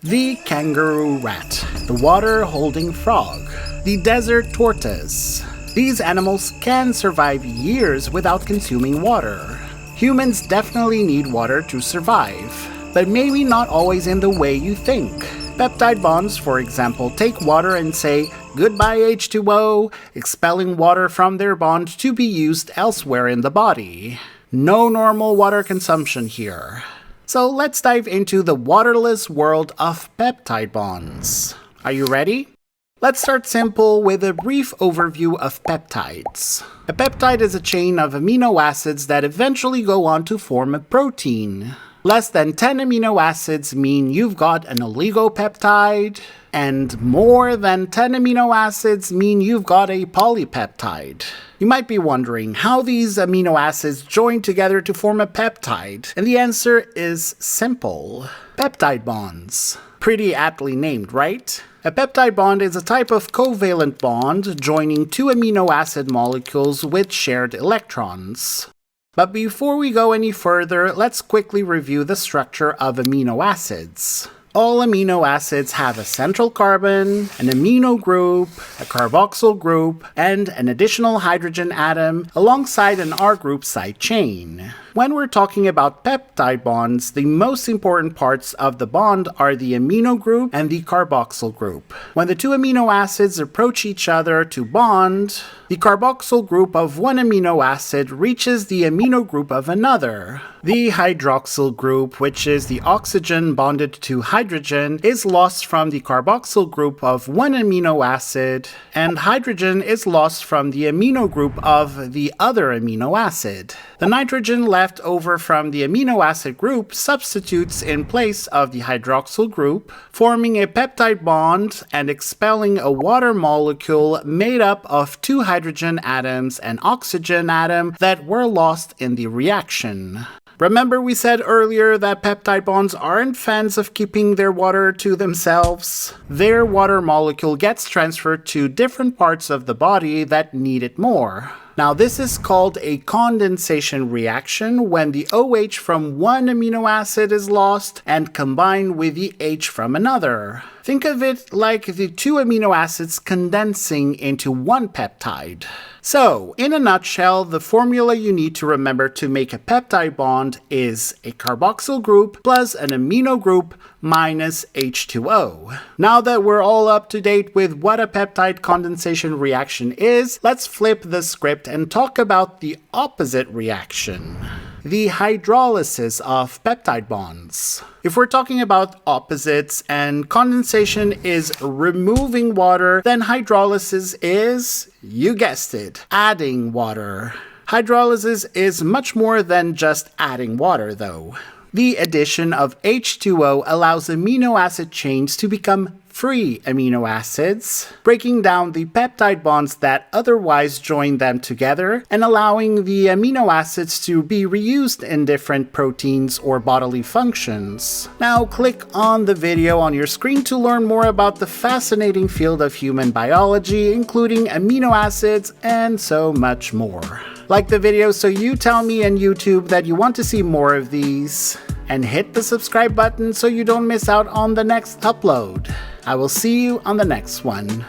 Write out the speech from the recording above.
The kangaroo rat, the water-holding frog, the desert tortoise. These animals can survive years without consuming water. Humans definitely need water to survive, but maybe not always in the way you think. Peptide bonds, for example, take water and say, "Goodbye H2O," expelling water from their bond to be used elsewhere in the body. No normal water consumption here. So let's dive into the waterless world of peptide bonds. Are you ready? Let's start simple with a brief overview of peptides. A peptide is a chain of amino acids that eventually go on to form a protein. Less than 10 amino acids mean you've got an oligopeptide, and more than 10 amino acids mean you've got a polypeptide. You might be wondering how these amino acids join together to form a peptide, and the answer is simple. Peptide bonds. Pretty aptly named, right? A peptide bond is a type of covalent bond joining two amino acid molecules with shared electrons. But before we go any further, let's quickly review the structure of amino acids. All amino acids have a central carbon, an amino group, a carboxyl group, and an additional hydrogen atom alongside an R group side chain. When we're talking about peptide bonds, the most important parts of the bond are the amino group and the carboxyl group. When the two amino acids approach each other to bond, the carboxyl group of one amino acid reaches the amino group of another. The hydroxyl group, which is the oxygen bonded to hydrogen, is lost from the carboxyl group of one amino acid, and hydrogen is lost from the amino group of the other amino acid. The nitrogen left over from the amino acid group substitutes in place of the hydroxyl group, forming a peptide bond and expelling a water molecule made up of two hydrogen atoms and oxygen atom that were lost in the reaction. Remember we said earlier that peptide bonds aren't fans of keeping their water to themselves? Their water molecule gets transferred to different parts of the body that need it more. Now this is called a condensation reaction when the OH from one amino acid is lost and combined with the H from another. Think of it like the two amino acids condensing into one peptide. So, in a nutshell, the formula you need to remember to make a peptide bond is a carboxyl group plus an amino group minus H2O. Now that we're all up to date with what a peptide condensation reaction is, let's flip the script and talk about the opposite reaction. The hydrolysis of peptide bonds. If we're talking about opposites and condensation is removing water, then hydrolysis is, you guessed it, adding water. Hydrolysis is much more than just adding water though. The addition of H2O allows amino acid chains to become free amino acids, breaking down the peptide bonds that otherwise join them together and allowing the amino acids to be reused in different proteins or bodily functions. Now click on the video on your screen to learn more about the fascinating field of human biology, including amino acids and so much more. Like the video so you tell me and YouTube that you want to see more of these, and hit the subscribe button so you don't miss out on the next upload. I will see you on the next one.